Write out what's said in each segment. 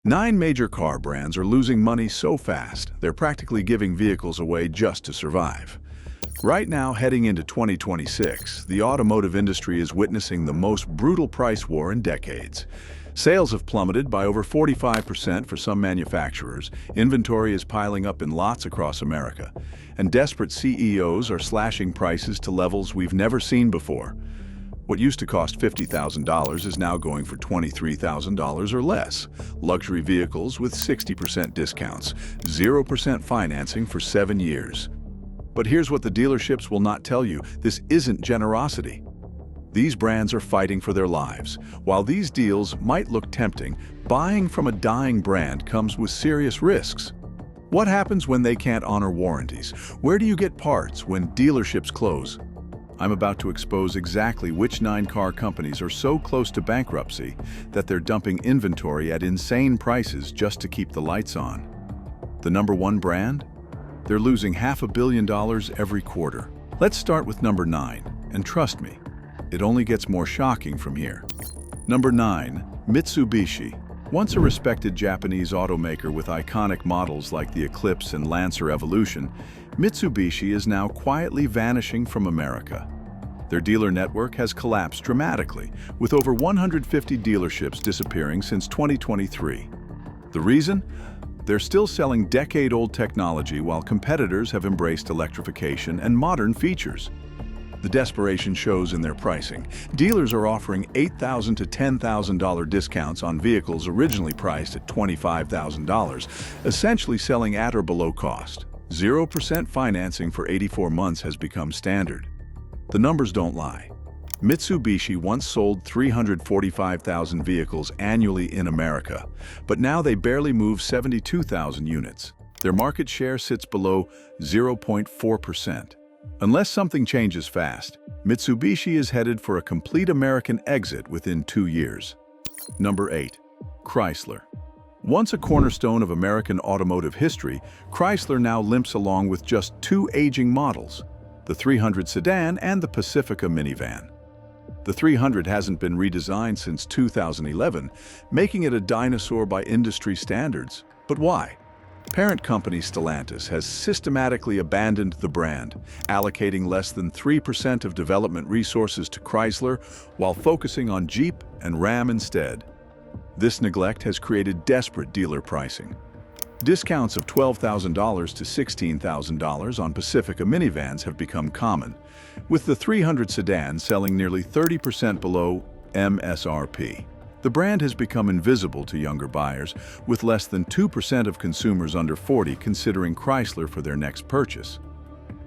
9 major car brands are losing money so fast, they're practically giving vehicles away just to survive. Right now, heading into 2026, the automotive industry is witnessing the most brutal price war in decades. Sales have plummeted by over 45% for some manufacturers, inventory is piling up in lots across America, and desperate CEOs are slashing prices to levels we've never seen before. What used to cost $50,000 is now going for $23,000 or less. Luxury vehicles with 60% discounts, 0% financing for 7 years. But here's what the dealerships will not tell you: this isn't generosity. These brands are fighting for their lives. While these deals might look tempting, buying from a dying brand comes with serious risks. What happens when they can't honor warranties? Where do you get parts when dealerships close? I'm about to expose exactly which 9 car companies are so close to bankruptcy that they're dumping inventory at insane prices just to keep the lights on. The number 1 brand? They're losing $500 million every quarter. Let's start with number 9, and trust me, it only gets more shocking from here. Number 9, Mitsubishi. Once a respected Japanese automaker with iconic models like the Eclipse and Lancer Evolution, Mitsubishi is now quietly vanishing from America. Their dealer network has collapsed dramatically, with over 150 dealerships disappearing since 2023. The reason? They're still selling decade-old technology while competitors have embraced electrification and modern features. The desperation shows in their pricing. Dealers are offering $8,000 to $10,000 discounts on vehicles originally priced at $25,000, essentially selling at or below cost. 0% financing for 84 months has become standard. The numbers don't lie. Mitsubishi once sold 345,000 vehicles annually in America, but now they barely move 72,000 units. Their market share sits below 0.4%. Unless something changes fast, Mitsubishi is headed for a complete American exit within 2 years. Number 8. Chrysler. Once a cornerstone of American automotive history, Chrysler now limps along with just 2 aging models, the 300 sedan and the Pacifica minivan. The 300 hasn't been redesigned since 2011, making it a dinosaur by industry standards. But why? Parent company Stellantis has systematically abandoned the brand, allocating less than 3% of development resources to Chrysler while focusing on Jeep and Ram instead. This neglect has created desperate dealer pricing. Discounts of $12,000 to $16,000 on Pacifica minivans have become common, with the 300 sedan selling nearly 30% below MSRP. The brand has become invisible to younger buyers, with less than 2% of consumers under 40 considering Chrysler for their next purchase.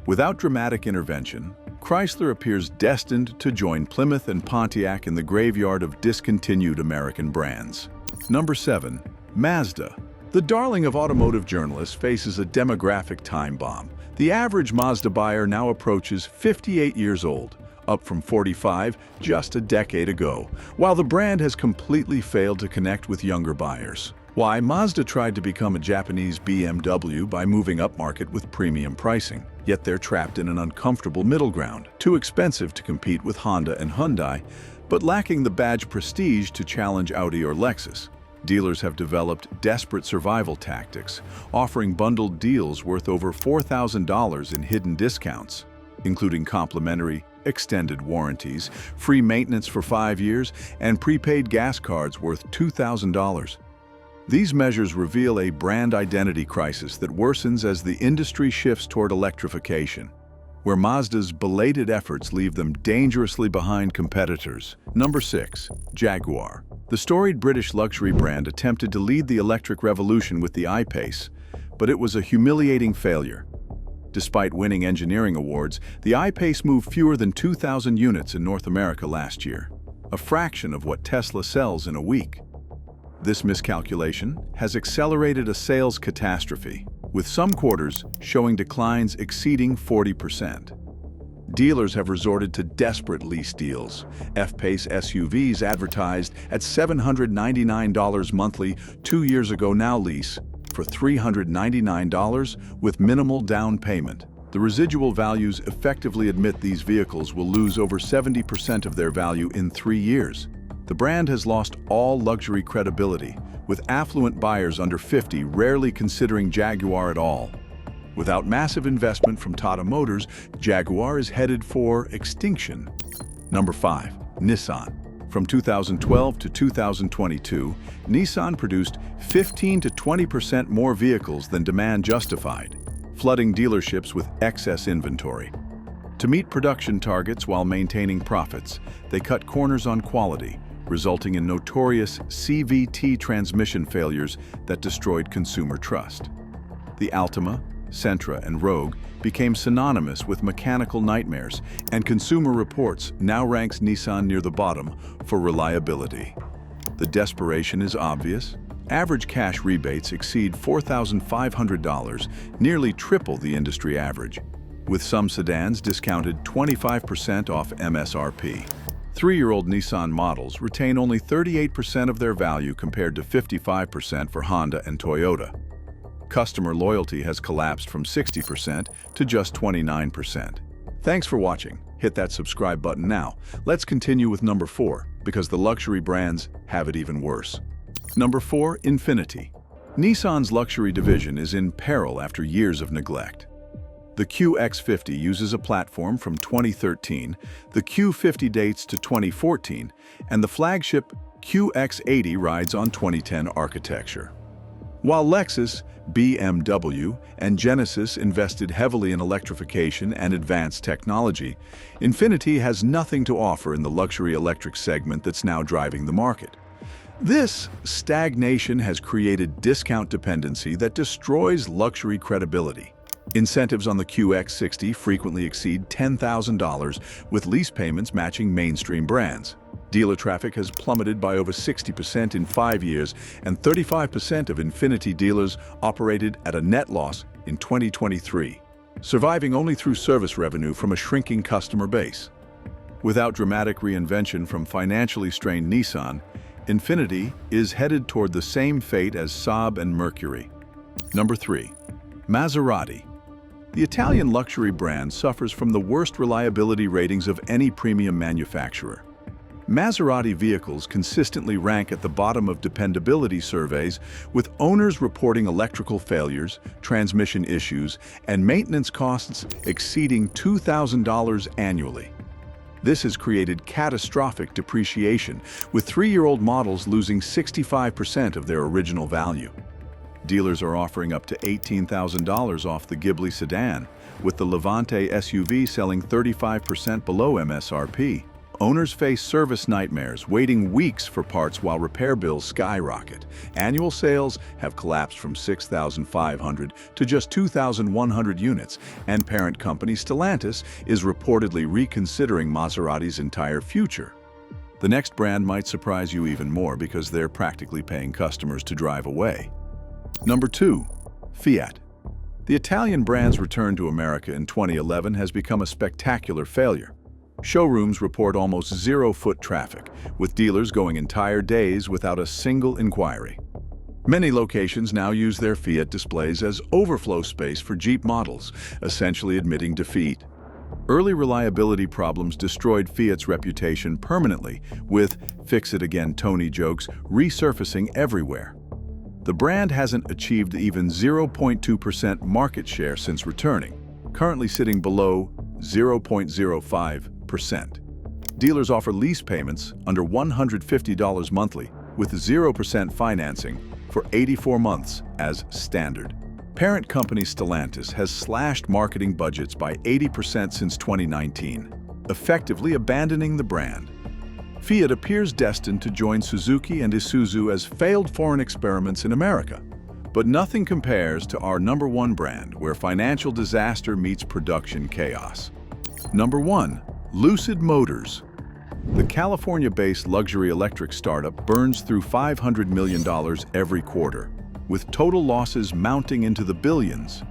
Without dramatic intervention, Chrysler appears destined to join Plymouth and Pontiac in the graveyard of discontinued American brands. Number 7. Mazda. The darling of automotive journalists faces a demographic time bomb. The average Mazda buyer now approaches 58 years old, up from 45 just a decade ago, while the brand has completely failed to connect with younger buyers. Why? Mazda tried to become a Japanese BMW by moving upmarket with premium pricing, yet they're trapped in an uncomfortable middle ground, too expensive to compete with Honda and Hyundai, but lacking the badge prestige to challenge Audi or Lexus. Dealers have developed desperate survival tactics, offering bundled deals worth over $4,000 in hidden discounts, including complimentary extended warranties, free maintenance for 5 years, and prepaid gas cards worth $2,000. These measures reveal a brand identity crisis that worsens as the industry shifts toward electrification, where Mazda's belated efforts leave them dangerously behind competitors. Number 6. Jaguar. The storied British luxury brand attempted to lead the electric revolution with the I-Pace, but it was a humiliating failure. Despite winning engineering awards, the I-Pace moved fewer than 2,000 units in North America last year, a fraction of what Tesla sells in a week. This miscalculation has accelerated a sales catastrophe, with some quarters showing declines exceeding 40%. Dealers have resorted to desperate lease deals. F-Pace SUVs advertised at $799 monthly 2 years ago now lease for $399 with minimal down payment. The residual values effectively admit these vehicles will lose over 70% of their value in 3 years. The brand has lost all luxury credibility, with affluent buyers under 50 rarely considering Jaguar at all. Without massive investment from Tata Motors, Jaguar is headed for extinction. Number 5. Nissan. From 2012 to 2022, Nissan produced 15 to 20% more vehicles than demand justified, flooding dealerships with excess inventory. To meet production targets while maintaining profits, they cut corners on quality, resulting in notorious CVT transmission failures that destroyed consumer trust. The Altima, Sentra, and Rogue became synonymous with mechanical nightmares, and Consumer Reports now ranks Nissan near the bottom for reliability. The desperation is obvious. Average cash rebates exceed $4,500, nearly triple the industry average, with some sedans discounted 25% off MSRP. Three-year-old Nissan models retain only 38% of their value compared to 55% for Honda and Toyota. Customer loyalty has collapsed from 60% to just 29%. Thanks for watching. Hit that subscribe button now. Let's continue with number 4, because the luxury brands have it even worse. Number 4, Infiniti. Nissan's luxury division is in peril after years of neglect. The QX50 uses a platform from 2013, the Q50 dates to 2014, and the flagship QX80 rides on 2010 architecture. While Lexus, BMW, and Genesis invested heavily in electrification and advanced technology, Infiniti has nothing to offer in the luxury electric segment that's now driving the market. This stagnation has created discount dependency that destroys luxury credibility. Incentives on the QX60 frequently exceed $10,000, with lease payments matching mainstream brands. Dealer traffic has plummeted by over 60% in 5 years, and 35% of Infiniti dealers operated at a net loss in 2023, surviving only through service revenue from a shrinking customer base. Without dramatic reinvention from financially strained Nissan, Infiniti is headed toward the same fate as Saab and Mercury. Number 3. Maserati. The Italian luxury brand suffers from the worst reliability ratings of any premium manufacturer. Maserati vehicles consistently rank at the bottom of dependability surveys, with owners reporting electrical failures, transmission issues, and maintenance costs exceeding $2,000 annually. This has created catastrophic depreciation, with 3-year-old models losing 65% of their original value. Dealers are offering up to $18,000 off the Ghibli sedan, with the Levante SUV selling 35% below MSRP. Owners face service nightmares, waiting weeks for parts while repair bills skyrocket. Annual sales have collapsed from 6,500 to just 2,100 units, and parent company Stellantis is reportedly reconsidering Maserati's entire future. The next brand might surprise you even more because they're practically paying customers to drive away. Number 2. Fiat. The Italian brand's return to America in 2011 has become a spectacular failure. Showrooms report almost zero foot traffic, with dealers going entire days without a single inquiry. Many locations now use their Fiat displays as overflow space for Jeep models, essentially admitting defeat. Early reliability problems destroyed Fiat's reputation permanently, with "fix-it-again Tony" jokes resurfacing everywhere. The brand hasn't achieved even 0.2% market share since returning, currently sitting below 0.05%. Dealers offer lease payments under $150 monthly, with 0% financing for 84 months as standard. Parent company Stellantis has slashed marketing budgets by 80% since 2019, effectively abandoning the brand. Fiat appears destined to join Suzuki and Isuzu as failed foreign experiments in America. But nothing compares to our number 1 brand, where financial disaster meets production chaos. Number 1. Lucid Motors. The California-based luxury electric startup burns through $500 million every quarter, with total losses mounting into the billions.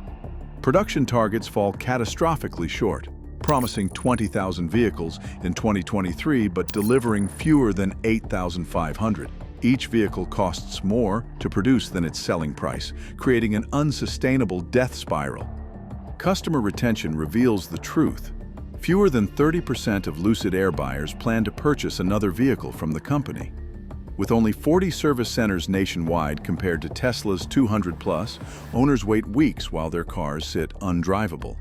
Production targets fall catastrophically short, promising 20,000 vehicles in 2023 but delivering fewer than 8,500. Each vehicle costs more to produce than its selling price, creating an unsustainable death spiral. Customer retention reveals the truth. Fewer than 30% of Lucid Air buyers plan to purchase another vehicle from the company. With only 40 service centers nationwide compared to Tesla's 200 plus, owners wait weeks while their cars sit undrivable.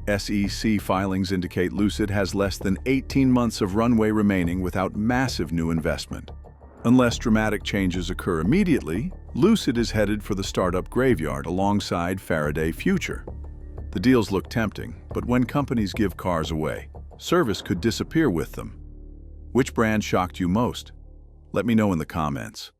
SEC filings indicate Lucid has less than 18 months of runway remaining without massive new investment. Unless dramatic changes occur immediately, Lucid is headed for the startup graveyard alongside Faraday Future. The deals look tempting, but when companies give cars away, service could disappear with them. Which brand shocked you most? Let me know in the comments.